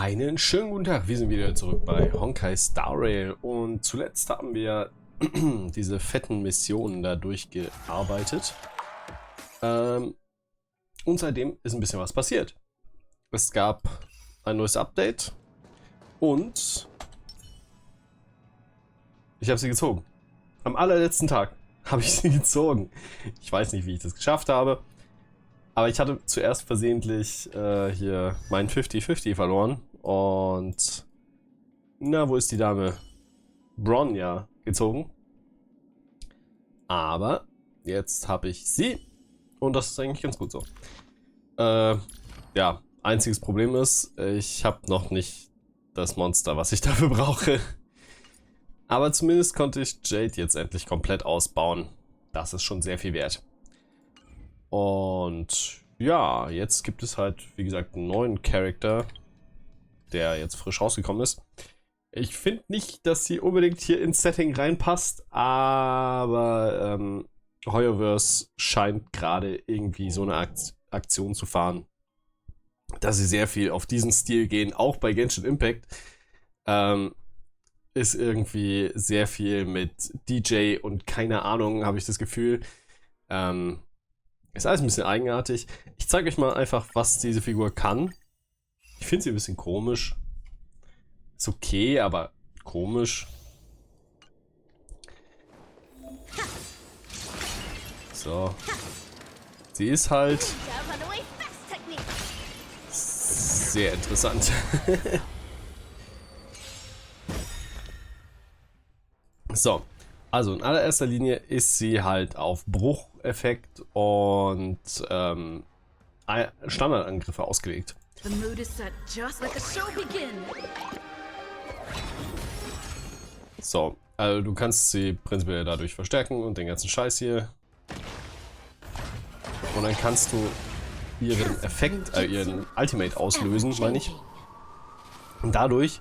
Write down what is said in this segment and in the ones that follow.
Einen schönen guten Tag, wir sind wieder zurück bei Honkai Star Rail und zuletzt haben wir diese fetten Missionen da durchgearbeitet und seitdem ist ein bisschen was passiert. Es gab ein neues Update und ich habe sie gezogen. Am allerletzten Tag habe ich sie gezogen. Ich weiß nicht, wie ich das geschafft habe. Aber ich hatte zuerst versehentlich hier meinen 50-50 verloren. Und na, wo ist die Dame? Bronja gezogen. Aber jetzt habe ich sie. Und das ist eigentlich ganz gut so. Ja, einziges Problem ist, ich habe noch nicht das Monster, was ich dafür brauche. Aber zumindest konnte ich Jade jetzt endlich komplett ausbauen. Das ist schon sehr viel wert. Und ja, jetzt gibt es halt, wie gesagt, einen neuen Charakter, der jetzt frisch rausgekommen ist. Ich finde nicht, dass sie unbedingt hier ins Setting reinpasst, aber Hoyoverse scheint gerade irgendwie so eine Aktion zu fahren, dass sie sehr viel auf diesen Stil gehen, auch bei Genshin Impact. Ist irgendwie sehr viel mit DJ und keine Ahnung, habe ich das Gefühl. Ist alles ein bisschen eigenartig. Ich zeige euch mal einfach, was diese Figur kann. Ich finde sie ein bisschen komisch. Ist okay, aber komisch. So. Sie ist halt sehr interessant. So. Also in allererster Linie ist sie halt auf Brucheffekt und Standardangriffe ausgelegt. So, also du kannst sie prinzipiell dadurch verstärken und den ganzen Scheiß hier. Und dann kannst du ihren Effekt, ihren Ultimate auslösen, meine ich. Und dadurch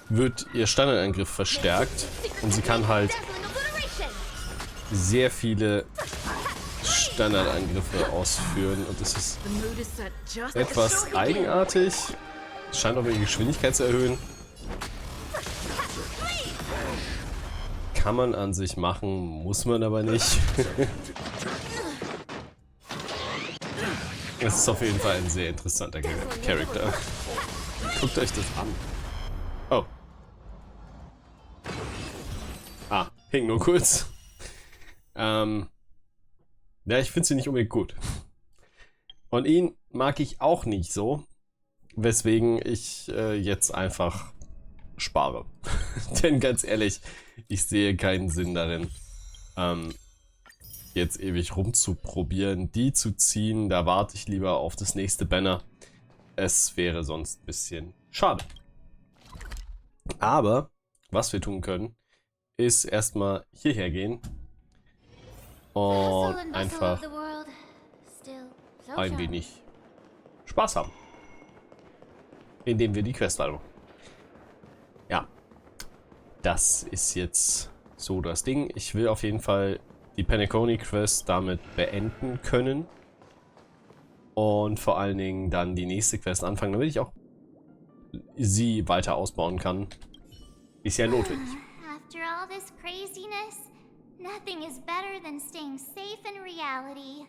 wird ihr Standardangriff verstärkt und sie kann halt sehr viele Standardangriffe ausführen und das ist etwas eigenartig. Es scheint auch ihre Geschwindigkeit zu erhöhen. Kann man an sich machen, muss man aber nicht. Es ist auf jeden Fall ein sehr interessanter Charakter. Guckt euch das an. Oh. Ah, hing nur kurz. Ja, ich finde sie nicht unbedingt gut. Und ihn mag ich auch nicht so, weswegen ich jetzt einfach spare. Denn ganz ehrlich, ich sehe keinen Sinn darin, jetzt ewig rumzuprobieren, die zu ziehen. Da warte ich lieber auf das nächste Banner. Es wäre sonst ein bisschen schade. Aber was wir tun können, ist erstmal hierher gehen und einfach ein wenig Spaß haben, indem wir die Quest weitermachen. Ja, das ist jetzt so das Ding. Ich will auf jeden Fall die Penacony Quest damit beenden können und vor allen Dingen dann die nächste Quest anfangen, damit ich auch sie weiter ausbauen kann. Ist ja notwendig. After all this craziness, nothing is better than staying safe in reality.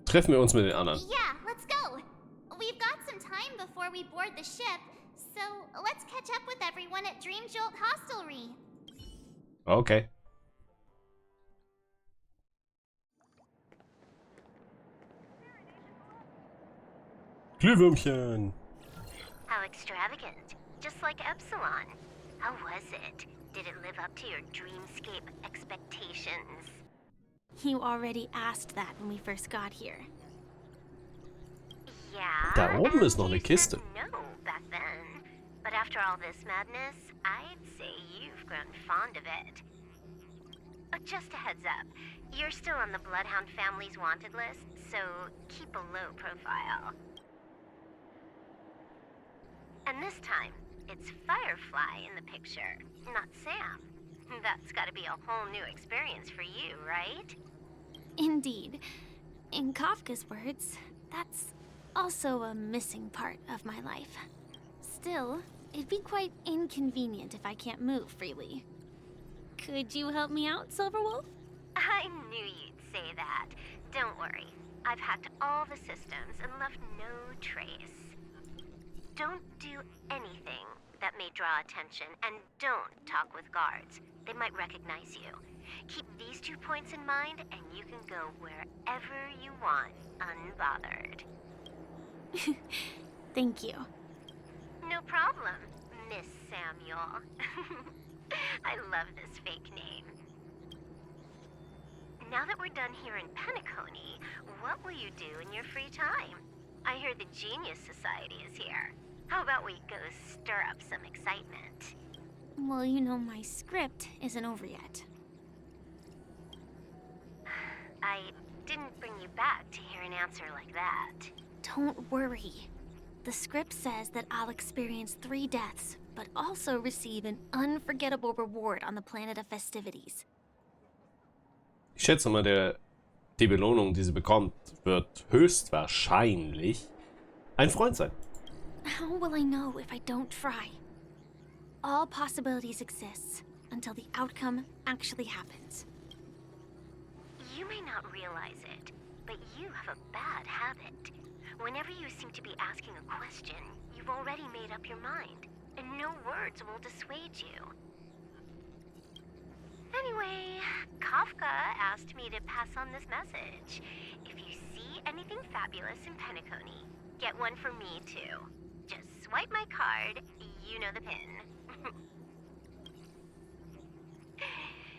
Treffen wir uns mit den anderen. Yeah, let's go. We've got some time before we board the ship, so let's catch up with everyone at Dream Jolt Hostelry. Okay. Glühwürmchen. How extravagant. Just like Epsilon. How was it? Did it live up to your dreamscape expectations? You already asked that when we first got here. Yeah. Da oben ist noch eine you Kiste. said no back then. But after all this madness, I'd say you've grown fond of it. Just a heads up. You're still on the Bloodhound family's wanted list, so keep a low profile. And this time, it's Firefly in the picture, not Sam. That's gotta be a whole new experience for you, right? Indeed. In Kafka's words, that's also a missing part of my life. Still, it'd be quite inconvenient if I can't move freely. Could you help me out, Silverwolf? I knew you'd say that. Don't worry. I've hacked all the systems and left no trace. Don't do anything that may draw attention, and don't talk with guards. They might recognize you. Keep these 2 points in mind, and you can go wherever you want, unbothered. Thank you. No problem, Miss Samuel. I love this fake name. Now that we're done here in Penacony, what will you do in your free time? I hear the Genius Society is here. How about we go stir up some excitement? Well, you know my script isn't over yet. I didn't bring you back to hear an answer like that. Don't worry. The script says that I'll experience 3 deaths, but also receive an unforgettable reward on the planet of festivities. Ich schätze mal, die Belohnung, die sie bekommt, wird höchstwahrscheinlich ein Freund sein. How will I know if I don't try? All possibilities exist until the outcome actually happens. You may not realize it, but you have a bad habit. Whenever you seem to be asking a question, you've already made up your mind, and no words will dissuade you. Anyway, Kafka asked me to pass on this message. If you see anything fabulous in Penacony, get one for me too. Just swipe my card, you know the pin.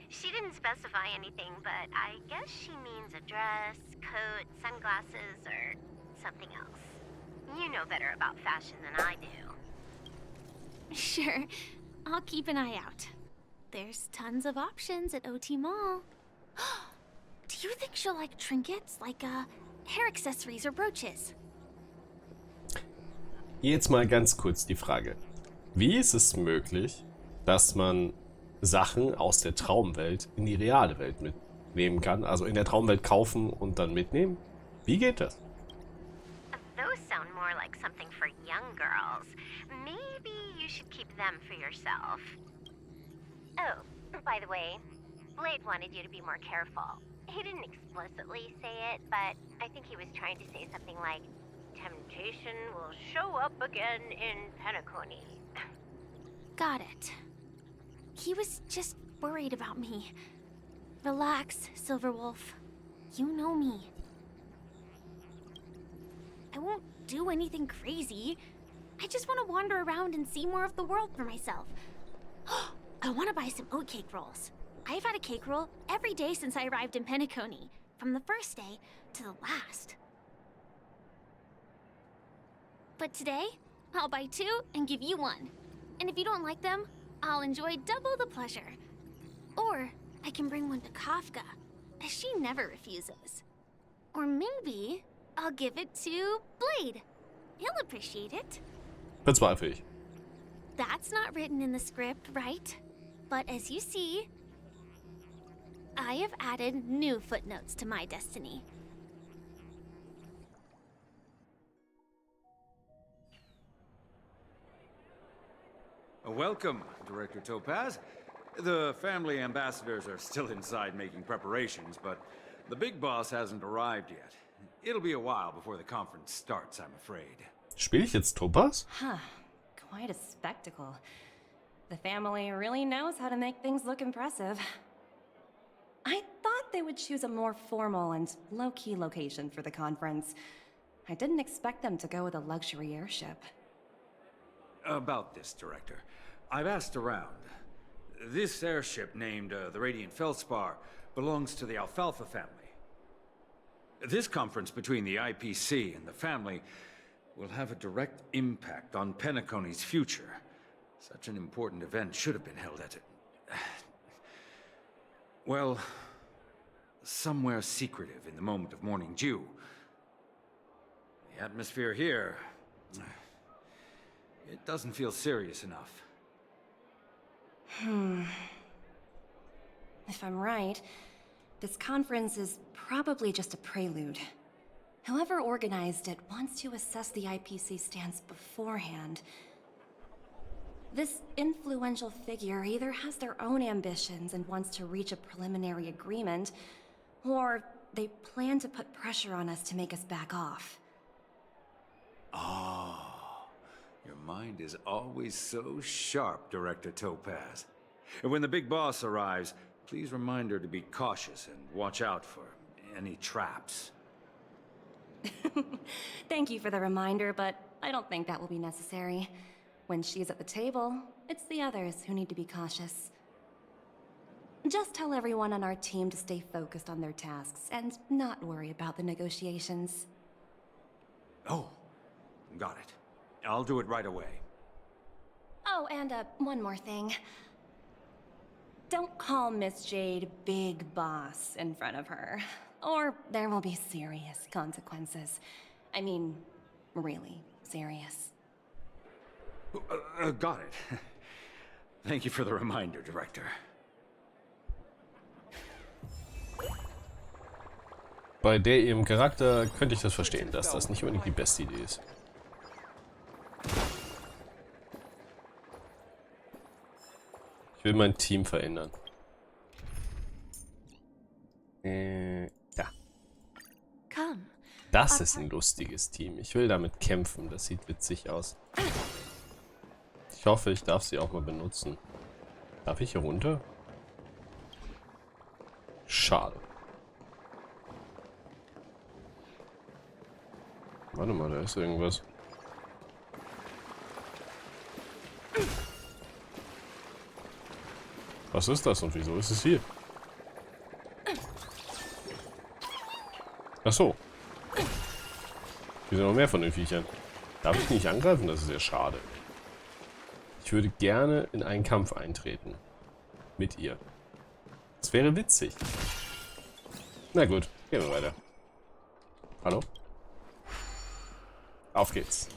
She didn't specify anything, but I guess she means a dress, coat, sunglasses, or something else. You know better about fashion than I do. Sure, I'll keep an eye out. There's tons of options at OT Mall. Do you think she'll like trinkets, like hair accessories or brooches? Jetzt mal ganz kurz die Frage. Wie ist es möglich, dass man Sachen aus der Traumwelt in die reale Welt mitnehmen kann? Also in der Traumwelt kaufen und dann mitnehmen? Wie geht das? Those sound more like something for young girls. Maybe you should keep them for yourself. Oh, by the way, Blade wanted you to be more careful. He didn't explicitly say it, but I think he was trying to say something like, temptation will show up again in Penacony. Got it. He was just worried about me. Relax, Silverwolf. You know me. I won't do anything crazy. I just want to wander around and see more of the world for myself. I want to buy some oatcake rolls. I've had a cake roll every day since I arrived in Penacony, from the first day to the last. But today, I'll buy 2 and give you 1. And if you don't like them, I'll enjoy double the pleasure. Or I can bring one to Kafka, as she never refuses. Or maybe I'll give it to Blade. He'll appreciate it. Bezweifle ich. That's not written in the script, right? But as you see, I have added new footnotes to my destiny. Welcome, Director Topaz. The family ambassadors are still inside making preparations, but the big boss hasn't arrived yet. It'll be a while before the conference starts, I'm afraid. Spiele ich jetzt Topaz? Huh. Quite a spectacle. The family really knows how to make things look impressive. I thought they would choose a more formal and low-key location for the conference. I didn't expect them to go with a luxury airship. About this, Director. I've asked around. This airship, named the Radiant Feldspar, belongs to the Alfalfa family. This conference between the IPC and the family will have a direct impact on Penacony's future. Such an important event should have been held at it. Well, somewhere secretive in the moment of morning dew. The atmosphere here, it doesn't feel serious enough. If I'm right, this conference is probably just a prelude. Whoever organized it wants to assess the IPC stance beforehand. This influential figure either has their own ambitions and wants to reach a preliminary agreement, or they plan to put pressure on us to make us back off. Ah, your mind is always so sharp, Director Topaz. And when the big boss arrives, please remind her to be cautious and watch out for any traps. Thank you for the reminder, but I don't think that will be necessary. When she's at the table, it's the others who need to be cautious. Just tell everyone on our team to stay focused on their tasks and not worry about the negotiations. Oh, got it. I'll do it right away. Oh, and one more thing. Don't call Miss Jade Big Boss in front of her, or there will be serious consequences. I mean, really serious. Got it. Thank you for the reminder, Director. Bei ihrem Charakter könnte ich das verstehen, dass das nicht unbedingt die beste Idee ist. Ich will mein Team verändern. Ja. Das ist ein lustiges Team. Ich will damit kämpfen. Das sieht witzig aus. Ich hoffe, ich darf sie auch mal benutzen. Darf ich hier runter? Schade. Warte mal, da ist irgendwas. Was ist das und wieso ist es hier? Ach so. Hier sind noch mehr von den Viechern. Darf ich nicht angreifen? Das ist ja schade. Ich würde gerne in einen Kampf eintreten. Mit ihr. Das wäre witzig. Na gut, gehen wir weiter. Hallo? Auf geht's.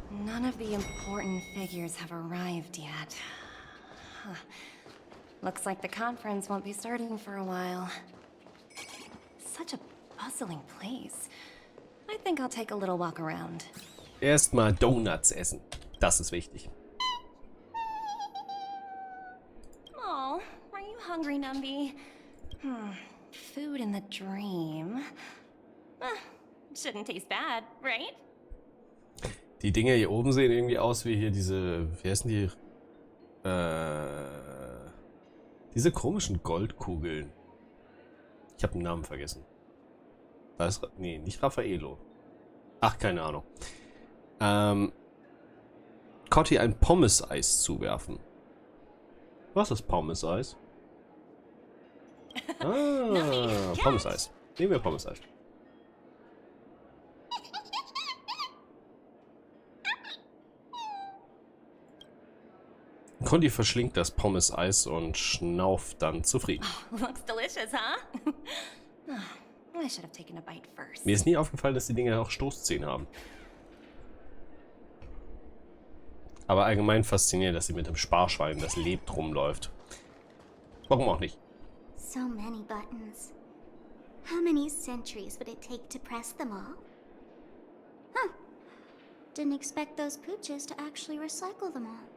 None of the important figures have arrived yet. Huh. Looks like the conference won't be starting for a while. Such a bustling place. I think I'll take a little walk around. Erstmal Donuts essen. Das ist wichtig. Oh, are you hungry, Numby? Food in the dream. Shouldn't taste bad, right? Die Dinger hier oben sehen irgendwie aus wie hier diese, wie heißen die? Diese komischen Goldkugeln. Ich habe den Namen vergessen. Das ist, nee, nicht Raffaello. Ach, keine Ahnung. Cotti ein Pommes-Eis zuwerfen. Was ist Pommes-Eis? Ah, Pommes-Eis. Nehmen wir Pommes-Eis. Conti verschlingt das Pommes-Eis und schnauft dann zufrieden. Looks delicious, huh? I should have taken a bite first. Mir ist nie aufgefallen, dass die Dinger auch Stoßzähne haben. Aber allgemein faszinierend, dass sie mit dem Sparschwein, das lebt, rumläuft. Warum auch nicht? So many buttons. How many centuries would it take to press them all? Huh. Didn't expect those pooches to actually recycle them all.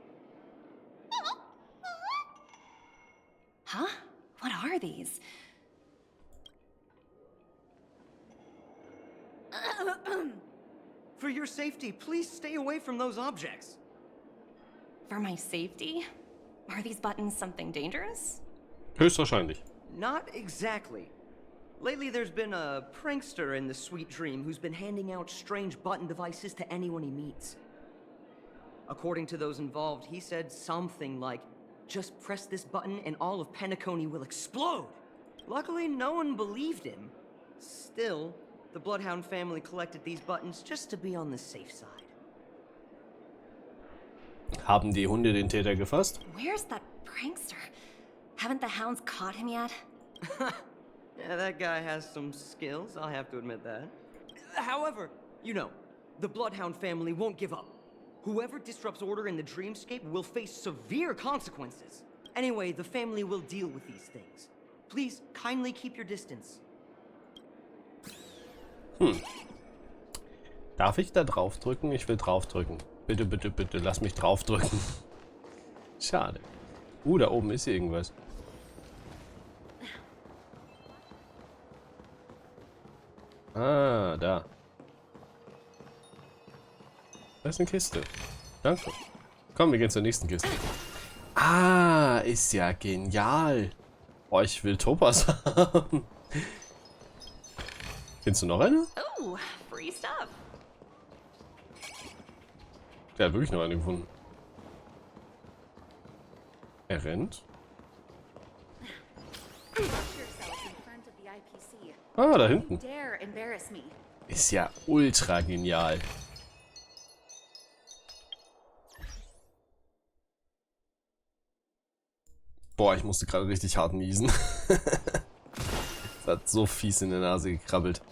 Huh? What are these? For your safety, please stay away from those objects. For my safety? Are these buttons something dangerous? Höchstwahrscheinlich. Not exactly. Lately, there's been a prankster in the Sweet Dream who's been handing out strange button devices to anyone he meets. According to those involved, he said something like, "Just press this button and all of Penacony will explode." Luckily, no one believed him. Still, the Bloodhound family collected these buttons just to be on the safe side. Haben die Hunde den Täter gefasst? Where's that prankster? Haven't the hounds caught him yet? Yeah, that guy has some skills, I'll have to admit that. However, you know, the Bloodhound family won't give up. Whoever disrupts order in the dreamscape will face severe consequences. Anyway, the family will deal with these things. Please, kindly keep your distance. Darf ich da drauf drücken? Ich will drauf drücken. Bitte, bitte, bitte, lass mich drauf drücken. Schade. Da oben ist irgendwas. Ah, da. Da ist eine Kiste. Danke. Komm, wir gehen zur nächsten Kiste. Ah, ist ja genial. Oh, ich will Topaz haben. Findest du noch eine? Oh, free stuff. Der hat wirklich noch eine gefunden. Er rennt. Ah, da hinten. Ist ja ultra genial. Boah, ich musste gerade richtig hart niesen. Das hat so fies in der Nase gekrabbelt.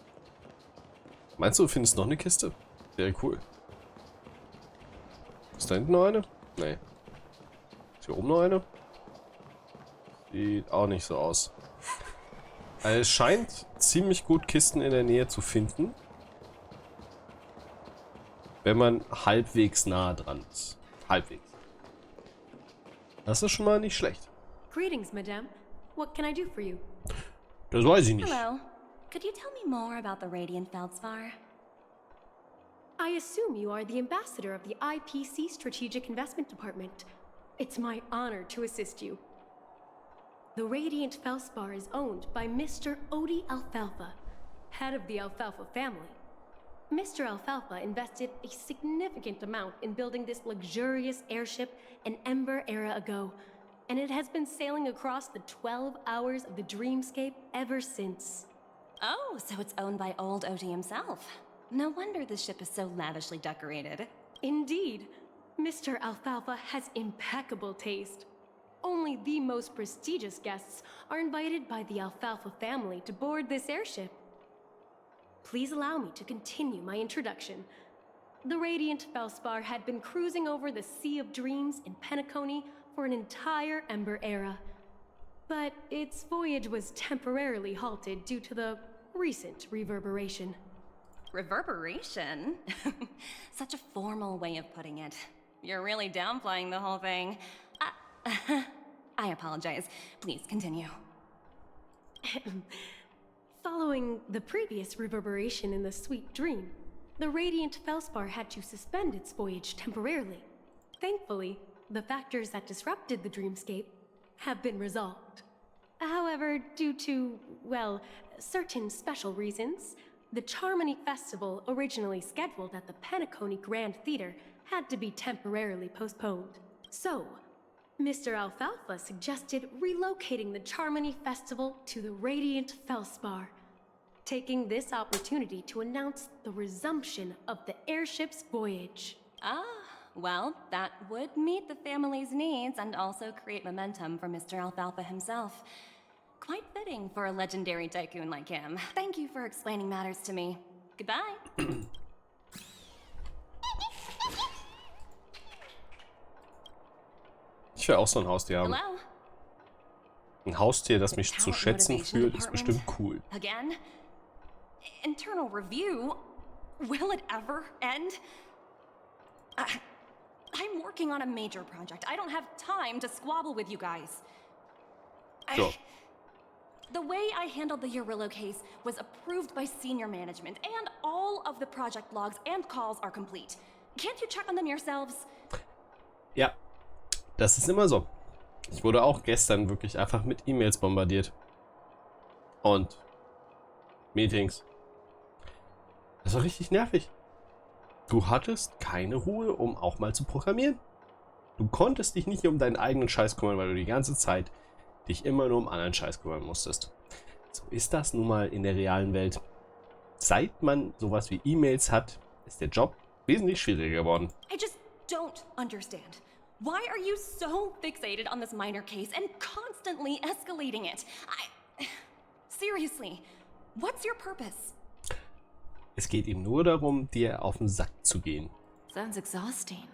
Meinst du, du findest noch eine Kiste? Wäre cool. Ist da hinten noch eine? Nee. Ist hier oben noch eine? Sieht auch nicht so aus. Also es scheint ziemlich gut Kisten in der Nähe zu finden. Wenn man halbwegs nah dran ist. Halbwegs. Das ist schon mal nicht schlecht. Greetings, madame. What can I do for you? Das weiß ich nicht. Hello. Could you tell me more about the Radiant Feldspar? I assume you are the ambassador of the IPC Strategic Investment Department. It's my honor to assist you. The Radiant Feldspar is owned by Mr. Odie Alfalfa, head of the Alfalfa family. Mr. Alfalfa invested a significant amount in building this luxurious airship an Ember era ago, and it has been sailing across the 12 hours of the dreamscape ever since. Oh, so it's owned by old Odie himself. No wonder the ship is so lavishly decorated. Indeed, Mr. Alfalfa has impeccable taste. Only the most prestigious guests are invited by the Alfalfa family to board this airship. Please allow me to continue my introduction. The Radiant Feldspar had been cruising over the Sea of Dreams in Penacony for an entire Ember era. But its voyage was temporarily halted due to the recent reverberation. Reverberation? Such a formal way of putting it. You're really downplaying the whole thing. I apologize. Please continue. Following the previous reverberation in the Sweet Dream, the Radiant Feldspar had to suspend its voyage temporarily. Thankfully, the factors that disrupted the dreamscape have been resolved. However, due to, well, certain special reasons, the Charmony Festival, originally scheduled at the Penacony Grand Theater, had to be temporarily postponed. So, Mr. Alfalfa suggested relocating the Charmony Festival to the Radiant Feldspar, taking this opportunity to announce the resumption of the airship's voyage. Ah, well, that would meet the family's needs and also create momentum for Mr. Alfalfa himself. Quite fitting for a legendary tycoon like him. Thank you for explaining matters to me. Goodbye. Ich will auch so ein Haustier haben. Hello? Ein Haustier, das mich zu schätzen fühlt, ist bestimmt cool. Again? Internal review? Will it ever end? I'm working on a major project. I don't have time to squabble with you guys. So. The way I handled the Urillo case was approved by senior management, and all of the project logs and calls are complete. Can't you check on them yourselves? Ja, das ist immer so. Ich wurde auch gestern wirklich einfach mit E-Mails bombardiert. Und Meetings. Das war richtig nervig. Du hattest keine Ruhe, um auch mal zu programmieren. Du konntest dich nicht um deinen eigenen Scheiß kümmern, weil du die ganze Zeit dich immer nur um anderen Scheiß kümmern musstest. So ist das nun mal in der realen Welt. Seit man sowas wie E-Mails hat, ist der Job wesentlich schwieriger geworden. I just don't understand. Why are you so fixated on this minor case and constantly escalating it? Seriously, what's your purpose? Es geht ihm nur darum, dir auf den Sack zu gehen. Sounds exhausting.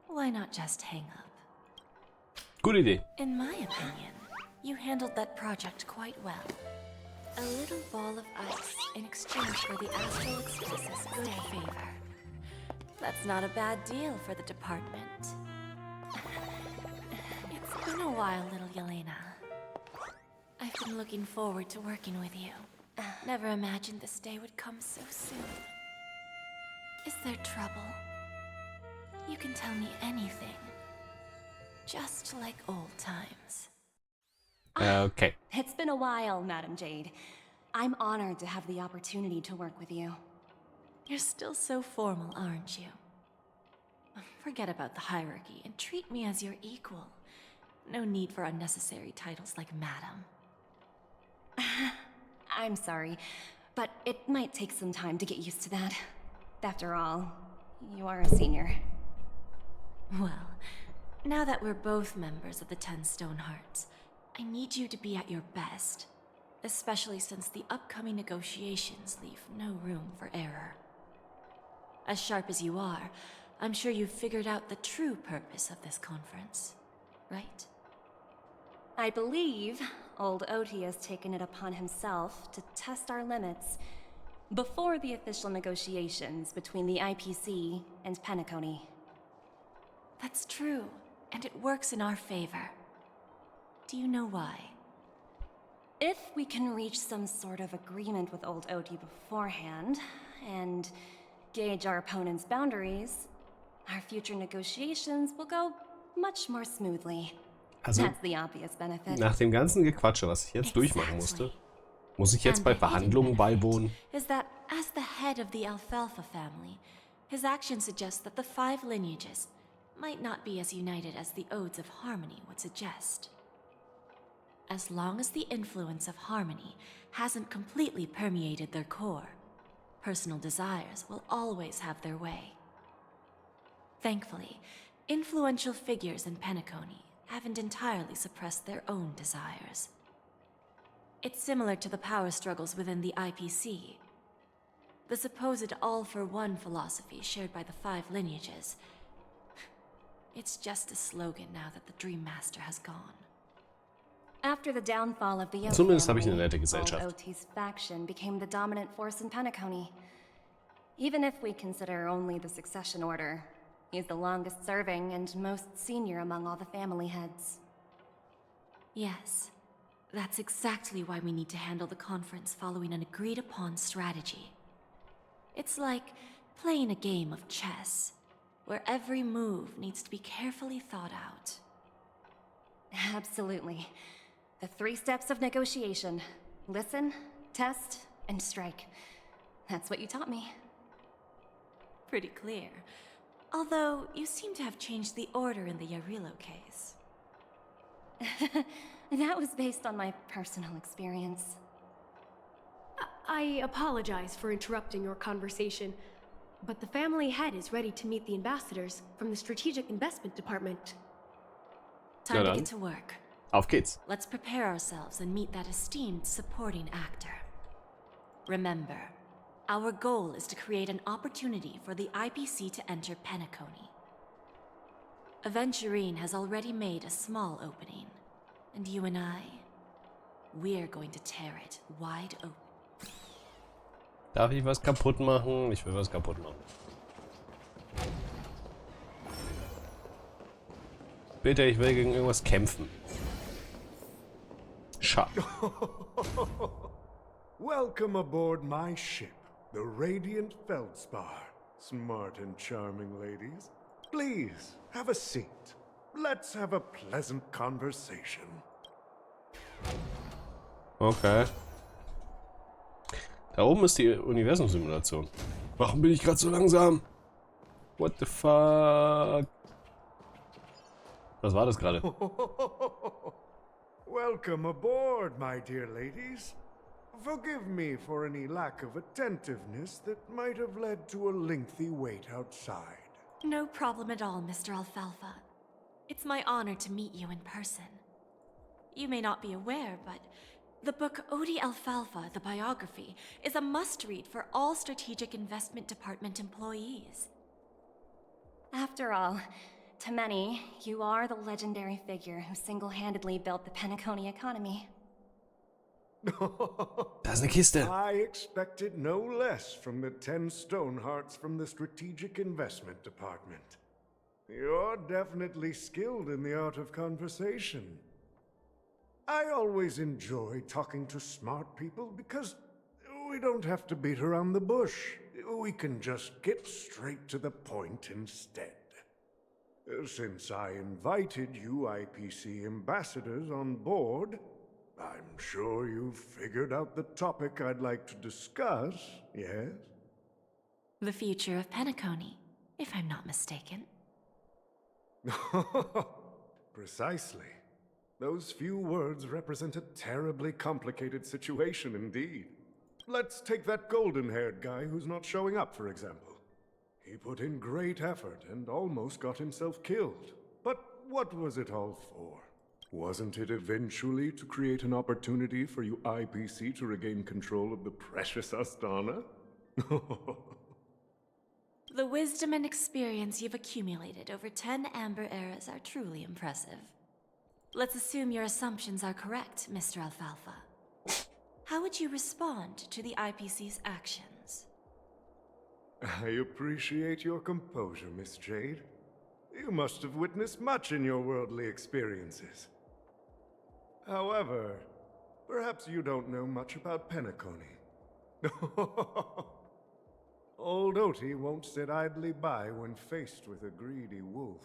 Why not just hang up? Gute Idee. In my opinion, you handled that project quite well. A little ball of ice in exchange for the Astral Express's good favor. That's not a bad deal for the department. It's been a while, little Yelena. I've been looking forward to working with you. Never imagined this day would come so soon. Is there trouble? You can tell me anything. Just like old times. Okay. It's been a while, Madam Jade. I'm honored to have the opportunity to work with you. You're still so formal, aren't you? Forget about the hierarchy and treat me as your equal. No need for unnecessary titles like Madam. I'm sorry, but it might take some time to get used to that. After all, you are a senior. Well, now that we're both members of the 10 Stone Hearts, I need you to be at your best, especially since the upcoming negotiations leave no room for error. As sharp as you are, I'm sure you've figured out the true purpose of this conference, right? I believe old Oti has taken it upon himself to test our limits before the official negotiations between the IPC and Penacony. That's true, and it works in our favor. Do you know why? If we can reach some sort of agreement with old Oti beforehand, and gauge our opponent's boundaries, our future negotiations will go much more smoothly. Also, That's the obvious benefit. nach dem ganzen Gequatsche, was ich jetzt durchmachen musste, muss ich jetzt bei Verhandlungen beiwohnen? Is that as the head of the Alfalfa family, his actions suggest that the 5 lineages might not be as united as the Odes of Harmony would suggest. As long as the influence of Harmony hasn't completely permeated their core, personal desires will always have their way. Thankfully, influential figures in Penacony haven't entirely suppressed their own desires. It's similar to the power struggles within the IPC. The supposed all-for-one philosophy shared by the 5 lineages. It's just a slogan now that the Dream Master has gone. After the downfall of the Yoke Zumindest habe ich eine family, nette Gesellschaft. old Oti's faction became the dominant force in Penacony. Even if we consider only the succession order, he's the longest serving and most senior among all the family heads. Yes, that's exactly why we need to handle the conference following an agreed-upon strategy. It's like playing a game of chess, where every move needs to be carefully thought out. Absolutely. The 3 steps of negotiation. Listen, test, and strike. That's what you taught me. Pretty clear. Although, you seem to have changed the order in the Yarilo case. That was based on my personal experience. I apologize for interrupting your conversation, but the family head is ready to meet the ambassadors from the Strategic Investment Department. Time to get to work. Auf geht's. Let's prepare ourselves and meet that esteemed supporting actor. Remember, our goal is to create an opportunity for the IPC to enter Penacony. Aventurine has already made a small opening, and you and we're going to tear it wide open. Darf ich was kaputt machen? Ich will was kaputt machen. Bitte, ich will gegen irgendwas kämpfen. Schade. Welcome aboard my ship, the Radiant Feldspar. Smart and charming ladies. Please, have a seat. Let's have a pleasant conversation. Okay. Da oben ist die Universumsimulation. Warum bin ich gerade so langsam? What the fuck? Was war das gerade? Welcome aboard, my dear ladies. Forgive me for any lack of attentiveness that might have led to a lengthy wait outside. No problem at all, Mr. Alfalfa. It's my honor to meet you in person. You may not be aware, but the book Odi Alfalfa, the biography, is a must-read for all Strategic Investment Department employees. After all, to many, you are the legendary figure who single-handedly built the Penacony economy. Da ist eine Kiste. I expected no less from the 10 Stonehearts from the Strategic Investment Department. You're definitely skilled in the art of conversation. I always enjoy talking to smart people because we don't have to beat around the bush. We can just get straight to the point instead. Since I invited you IPC ambassadors on board, I'm sure you've figured out the topic I'd like to discuss, yes? The future of Penacony, if I'm not mistaken. Precisely. Those few words represent a terribly complicated situation indeed. Let's take that golden-haired guy who's not showing up, for example. He put in great effort and almost got himself killed. But what was it all for? Wasn't it eventually to create an opportunity for you IPC to regain control of the precious Astana? The wisdom and experience you've accumulated over 10 Amber Eras are truly impressive. Let's assume your assumptions are correct, Mr. Alfalfa. How would you respond to the IPC's actions? I appreciate your composure, Miss Jade. You must have witnessed much in your worldly experiences. However, perhaps you don't know much about Penacony. Old Oti won't sit idly by when faced with a greedy wolf.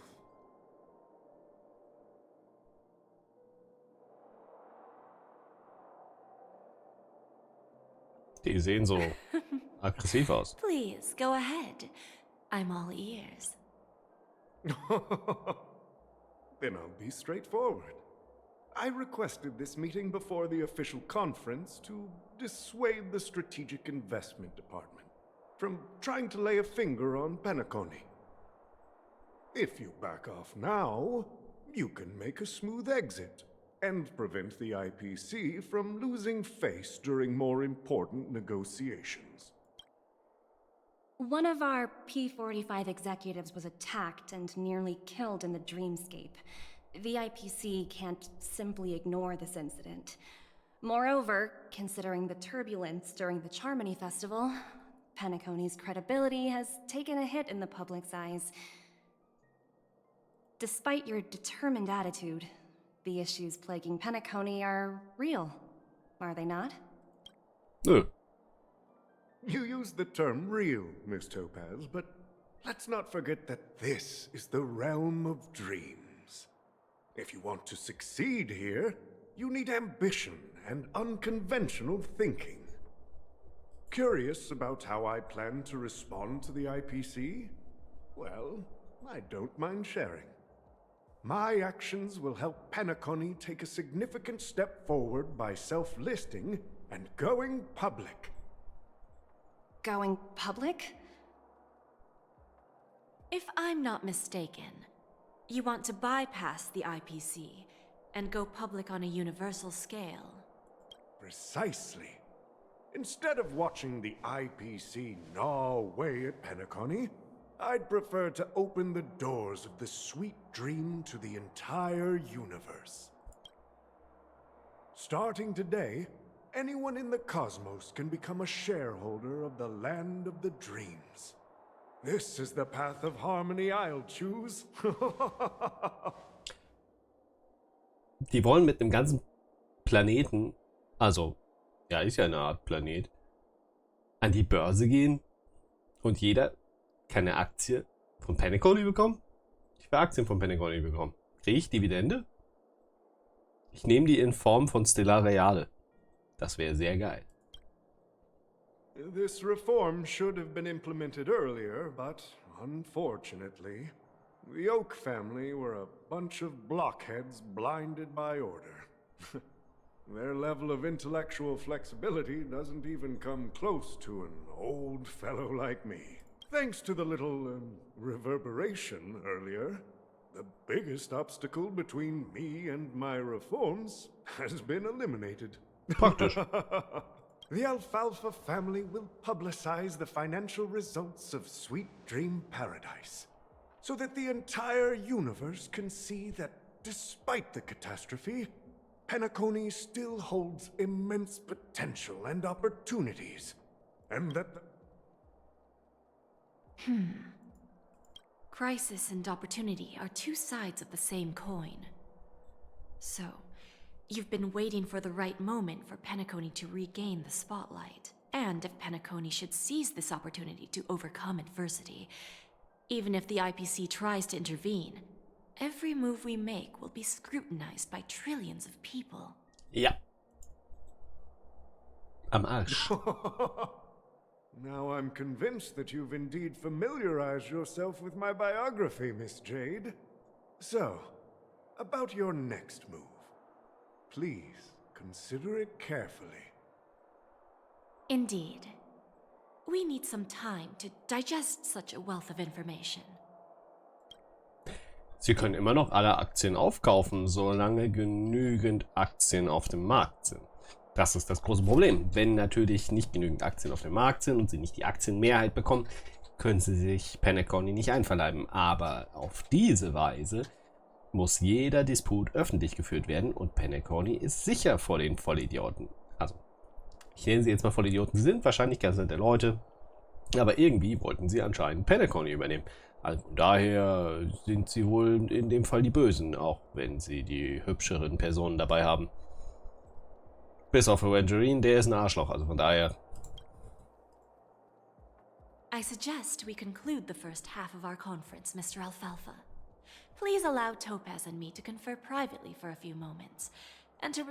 Die sehen so aggressiv aus. Please, go ahead. I'm all ears. Then I'll be straightforward. I requested this meeting before the official conference to dissuade the Strategic Investment Department from trying to lay a finger on Penacony. If you back off now, you can make a smooth exit and prevent the IPC from losing face during more important negotiations. One of our P45 executives was attacked and nearly killed in the dreamscape. The IPC can't simply ignore this incident. Moreover, considering the turbulence during the Charmony Festival, Penacony's credibility has taken a hit in the public's eyes. Despite your determined attitude, the issues plaguing Penacony are real, are they not? Nö. You use the term real, Miss Topaz, but let's not forget that this is the realm of dreams. If you want to succeed here, you need ambition and unconventional thinking. Curious about how I plan to respond to the IPC? Well, I don't mind sharing. My actions will help Penacony take a significant step forward by self-listing and going public. Going public? If I'm not mistaken, you want to bypass the IPC and go public on a universal scale. Precisely. Instead of watching the IPC gnaw away at Penacony, I'd prefer to open the doors of the sweet dream to the entire universe. Starting today, anyone in the cosmos can become a shareholder of the land of the dreams. This is the path of harmony I'll choose. Die wollen mit einem ganzen Planeten, also, ja, ist ja eine Art Planet, an die Börse gehen und jeder kann eine Aktie von Penacony bekommen. Ich will Aktien von Penacony bekommen. Kriege ich Dividende? Ich nehme die in Form von Stellar Reale. Das wäre sehr geil. This reform should have been implemented earlier, but unfortunately, the Oak family were a bunch of blockheads blinded by order. Their level of intellectual flexibility doesn't even come close to an old fellow like me. Thanks to the little reverberation earlier, the biggest obstacle between me and my reforms has been eliminated. Praktisch. The Alfalfa family will publicize the financial results of Sweet Dream Paradise, so that the entire universe can see that despite the catastrophe, Penacony still holds immense potential and opportunities, and that Crisis and opportunity are two sides of the same coin. So, you've been waiting for the right moment for Penacony to regain the spotlight. And if Penacony should seize this opportunity to overcome adversity, even if the IPC tries to intervene, every move we make will be scrutinized by trillions of people. Ja. Am Arsch. Now I'm convinced that you've indeed familiarized yourself with my biography, Miss Jade. So, about your next move. Please, consider it carefully. Indeed. We need some time to digest such a wealth of information. Sie können immer noch alle Aktien aufkaufen, solange genügend Aktien auf dem Markt sind. Das ist das große Problem. Wenn natürlich nicht genügend Aktien auf dem Markt sind und sie nicht die Aktienmehrheit bekommen, können sie sich Penacony nicht einverleiben. Aber auf diese Weise muss jeder Disput öffentlich geführt werden und Penacony ist sicher vor den Vollidioten. Also, ich nenne sie jetzt mal Vollidioten. Sie sind wahrscheinlich ganz nette Leute, aber irgendwie wollten sie anscheinend Penacony übernehmen. Also von daher sind sie wohl in dem Fall die Bösen, auch wenn sie die hübscheren Personen dabei haben. Bis auf Evangeline, der ist ein Arschloch, also von daher. I suggest we conclude the first half of our conference, Mr. Alfalfa. Please allow Topaz and me to confer privately for a few moments, and to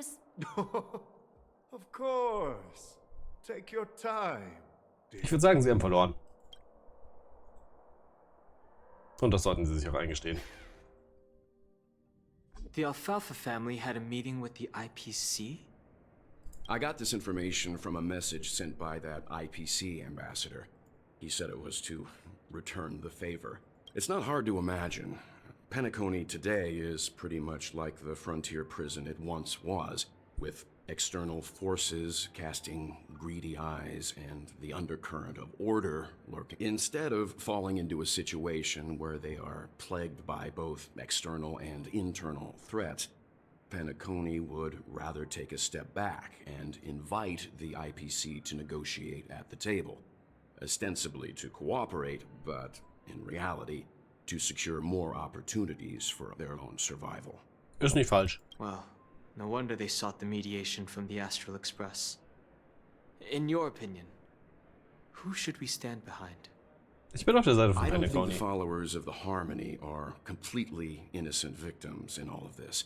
Of course. Take your time, dear. Ich würde sagen, sie haben verloren. Und das sollten sie sich auch eingestehen. The Alfalfa family had a meeting with the IPC? I got this information from a message sent by that IPC ambassador. He said it was to return the favor. It's not hard to imagine. Penacony today is pretty much like the frontier prison it once was, with external forces casting greedy eyes and the undercurrent of order lurking. Instead of falling into a situation where they are plagued by both external and internal threats, Penacony would rather take a step back and invite the IPC to negotiate at the table, ostensibly to cooperate, but in reality, to secure more opportunities for their own survival. Ist nicht falsch. Well, no wonder they sought the mediation from the Astral Express. In your opinion, who should we stand behind? Ich bin auf der Seite von I don't think Penacony. the followers of the Harmony are completely innocent victims in all of this.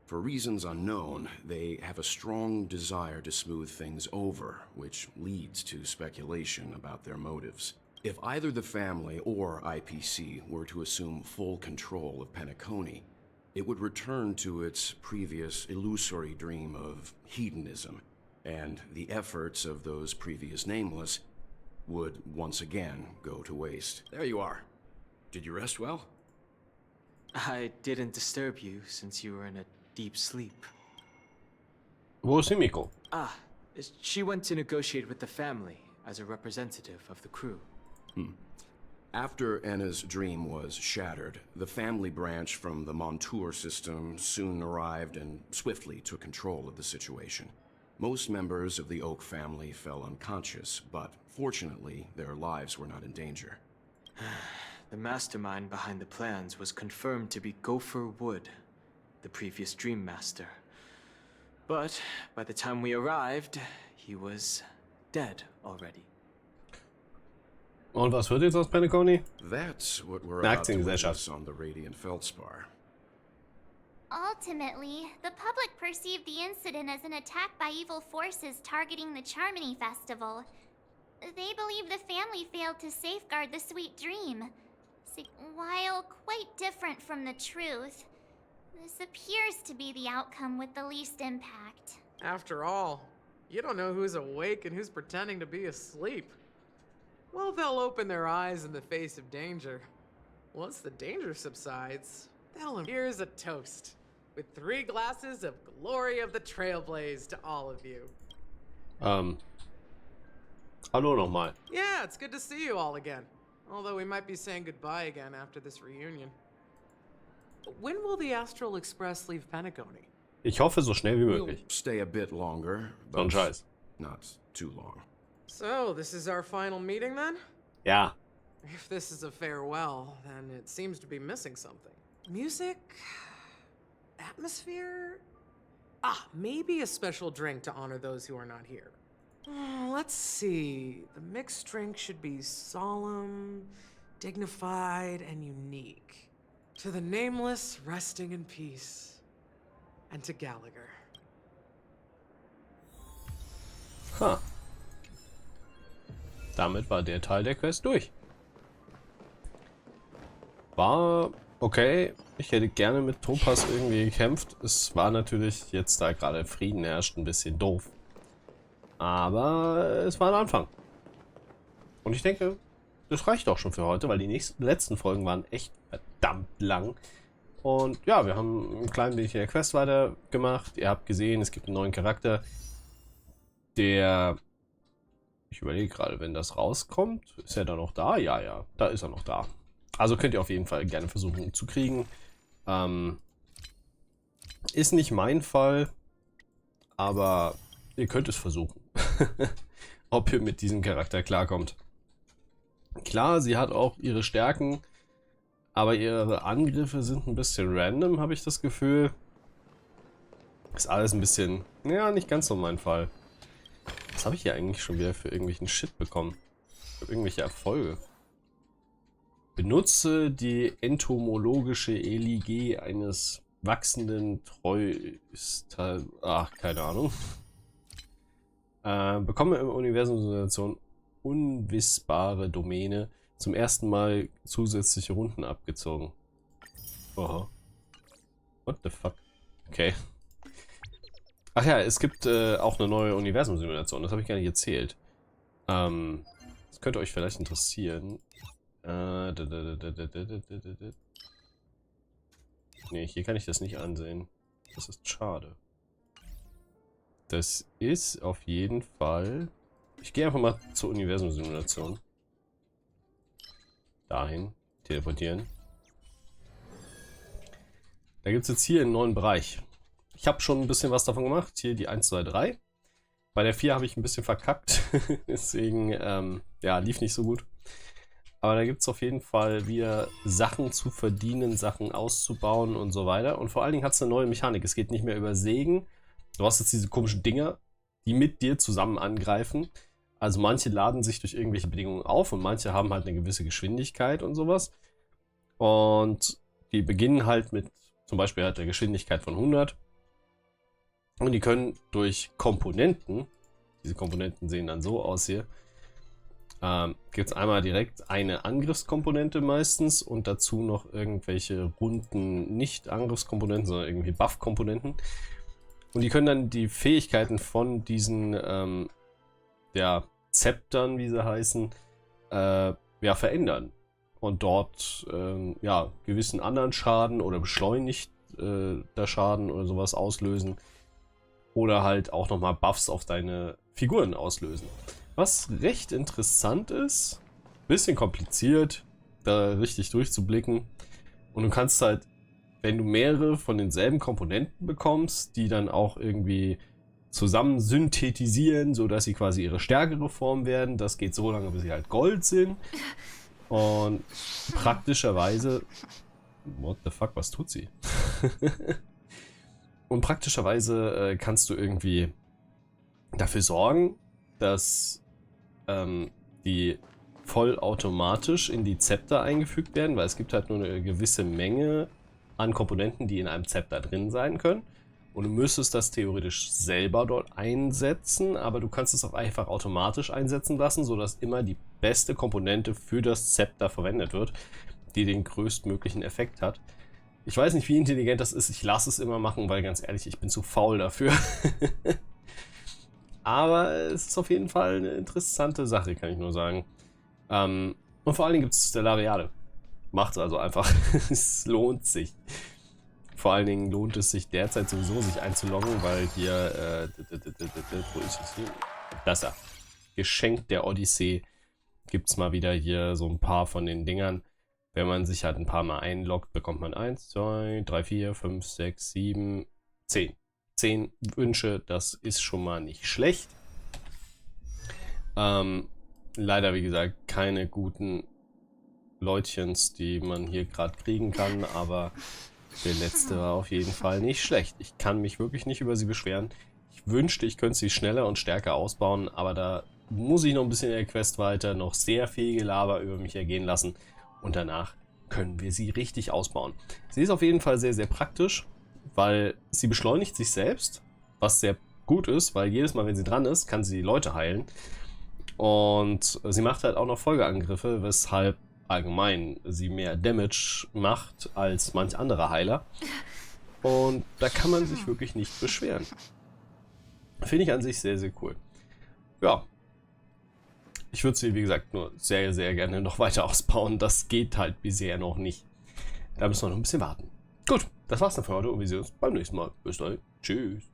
For reasons unknown, they have a strong desire to smooth things over, which leads to speculation about their motives. If either the family or IPC were to assume full control of Penacony, it would return to its previous illusory dream of hedonism, and the efforts of those previous nameless would once again go to waste. There you are. Did you rest well? I didn't disturb you since you were in a deep sleep. Wo ist Himiko? Ah, she went to negotiate with the family as a representative of the crew. After Enna's dream was shattered, the family branch from the Montour system soon arrived and swiftly took control of the situation. Most members of the Oak family fell unconscious, but fortunately, their lives were not in danger. The mastermind behind the plans was confirmed to be Gopher Wood, the previous Dream Master. But by the time we arrived, he was dead already. Und was wird jetzt aus Penacony? That's what we're Eine about to Aktiengesellschaft. witness on the Radiant Feldspar. Ultimately, the public perceived the incident as an attack by evil forces targeting the Charmony Festival. They believe the family failed to safeguard the sweet dream. While quite different from the truth, this appears to be the outcome with the least impact. After all, you don't know who's awake and who's pretending to be asleep. Well, they'll open their eyes in the face of danger. Once the danger subsides, here's a toast. With 3 glasses of glory of the Trailblaze to all of you. Hallo nochmal. Yeah, it's good to see you all again. Although we might be saying goodbye again after this reunion. When will the Astral Express leave Penacony? Ich hoffe, so schnell wie möglich. We'll stay a bit longer, So ein Scheiß. not too long. So, this is our final meeting then? Ja. If this is a farewell, then it seems to be missing something. Music? Atmosphere? Ah, maybe a special drink to honor those who are not here. Let's see. The mixed drink should be solemn, dignified, and unique. To the nameless, resting in peace. And to Gallagher. Ha. Damit war der Teil der Quest durch. War okay. Ich hätte gerne mit Topaz irgendwie gekämpft. Es war natürlich jetzt, da gerade Frieden herrscht, ein bisschen doof. Aber es war ein Anfang. Und ich denke, das reicht auch schon für heute, weil die letzten Folgen waren echt verdammt lang. Und ja, wir haben ein klein wenig in der Quest weitergemacht. Ihr habt gesehen, es gibt einen neuen Charakter, der... Ich überlege gerade, wenn das rauskommt, ist er da noch da? Ja, ja, da ist er noch da. Also könnt ihr auf jeden Fall gerne versuchen ihn zu kriegen. Ist nicht mein Fall, aber ihr könnt es versuchen. Ob ihr mit diesem Charakter klarkommt. Klar, sie hat auch ihre Stärken, aber ihre Angriffe sind ein bisschen random, habe ich das Gefühl. Ist alles ein bisschen, ja, nicht ganz so mein Fall. Was habe ich hier eigentlich schon wieder für irgendwelchen Shit bekommen? Für irgendwelche Erfolge. Benutze die entomologische Elige eines wachsenden Treuster... Ach, keine Ahnung. Bekomme im Universum unwissbare Domäne. Zum ersten Mal zusätzliche Runden abgezogen. Oha. What the fuck? Okay. Ach ja, es gibt auch eine neue Universumsimulation. Das habe ich gar nicht erzählt. Das könnte euch vielleicht interessieren. Ne, hier kann ich das nicht ansehen. Das ist schade. Das ist auf jeden Fall... Ich gehe einfach mal zur Universumsimulation. Dahin. Teleportieren. Da gibt es jetzt hier einen neuen Bereich. Ich habe schon ein bisschen was davon gemacht. Hier die 1, 2, 3. Bei der 4 habe ich ein bisschen verkackt. Deswegen, ja, lief nicht so gut. Aber da gibt es auf jeden Fall wieder Sachen zu verdienen, Sachen auszubauen und so weiter. Und vor allen Dingen hat es eine neue Mechanik. Es geht nicht mehr über Sägen. Du hast jetzt diese komischen Dinger, die mit dir zusammen angreifen. Also manche laden sich durch irgendwelche Bedingungen auf und manche haben halt eine gewisse Geschwindigkeit und sowas. Und die beginnen halt mit zum Beispiel halt der Geschwindigkeit von 100. Und die können durch Komponenten, diese Komponenten sehen dann so aus hier, gibt es einmal direkt eine Angriffskomponente meistens und dazu noch irgendwelche runden Nicht-Angriffskomponenten, sondern irgendwie Buff-Komponenten. Und die können dann die Fähigkeiten von diesen ja, Zeptern, wie sie heißen, ja, verändern. Und dort ja, gewissen anderen Schaden oder beschleunigter Schaden oder sowas auslösen. Oder halt auch nochmal Buffs auf deine Figuren auslösen. Was recht interessant ist, bisschen kompliziert, da richtig durchzublicken. Und du kannst halt, wenn du mehrere von denselben Komponenten bekommst, die dann auch irgendwie zusammen synthetisieren, sodass sie quasi ihre stärkere Form werden. Das geht so lange, bis sie halt Gold sind. Und praktischerweise... What the fuck, was tut sie? Und praktischerweise kannst du irgendwie dafür sorgen, dass die vollautomatisch in die Zepter eingefügt werden, weil es gibt halt nur eine gewisse Menge an Komponenten, die in einem Zepter drin sein können. Und du müsstest das theoretisch selber dort einsetzen, aber du kannst es auch einfach automatisch einsetzen lassen, sodass immer die beste Komponente für das Zepter verwendet wird, die den größtmöglichen Effekt hat. Ich weiß nicht, wie intelligent das ist, ich lasse es immer machen, weil ganz ehrlich, ich bin zu faul dafür. Aber es ist auf jeden Fall eine interessante Sache, kann ich nur sagen. Und vor allen Dingen gibt es Stellariade. Macht es also einfach. Es lohnt sich. Vor allen Dingen lohnt es sich derzeit sowieso, sich einzuloggen, weil hier, wo ist es hier? Das da. Geschenk der Odyssee gibt es mal wieder hier so ein paar von den Dingern. Wenn man sich halt ein paar Mal einloggt, bekommt man 1, 2, 3, 4, 5, 6, 7, 10. 10 Wünsche, das ist schon mal nicht schlecht. Leider, wie gesagt, keine guten Leutchens, die man hier gerade kriegen kann, aber der letzte war auf jeden Fall nicht schlecht. Ich kann mich wirklich nicht über sie beschweren. Ich wünschte, ich könnte sie schneller und stärker ausbauen, aber da muss ich noch ein bisschen in der Quest weiter, noch sehr viel Gelaber über mich ergehen lassen und danach können wir sie richtig ausbauen. Sie ist auf jeden Fall sehr, sehr praktisch, weil sie beschleunigt sich selbst, was sehr gut ist, weil jedes Mal, wenn sie dran ist, kann sie die Leute heilen. Und sie macht halt auch noch Folgeangriffe, weshalb allgemein sie mehr Damage macht als manch anderer Heiler. Und da kann man sich wirklich nicht beschweren. Finde ich an sich sehr, sehr cool. Ja. Ich würde sie, wie gesagt, nur sehr, sehr gerne noch weiter ausbauen. Das geht halt bisher noch nicht. Da müssen wir noch ein bisschen warten. Gut, das war's dann für heute und wir sehen uns beim nächsten Mal. Bis dahin. Tschüss.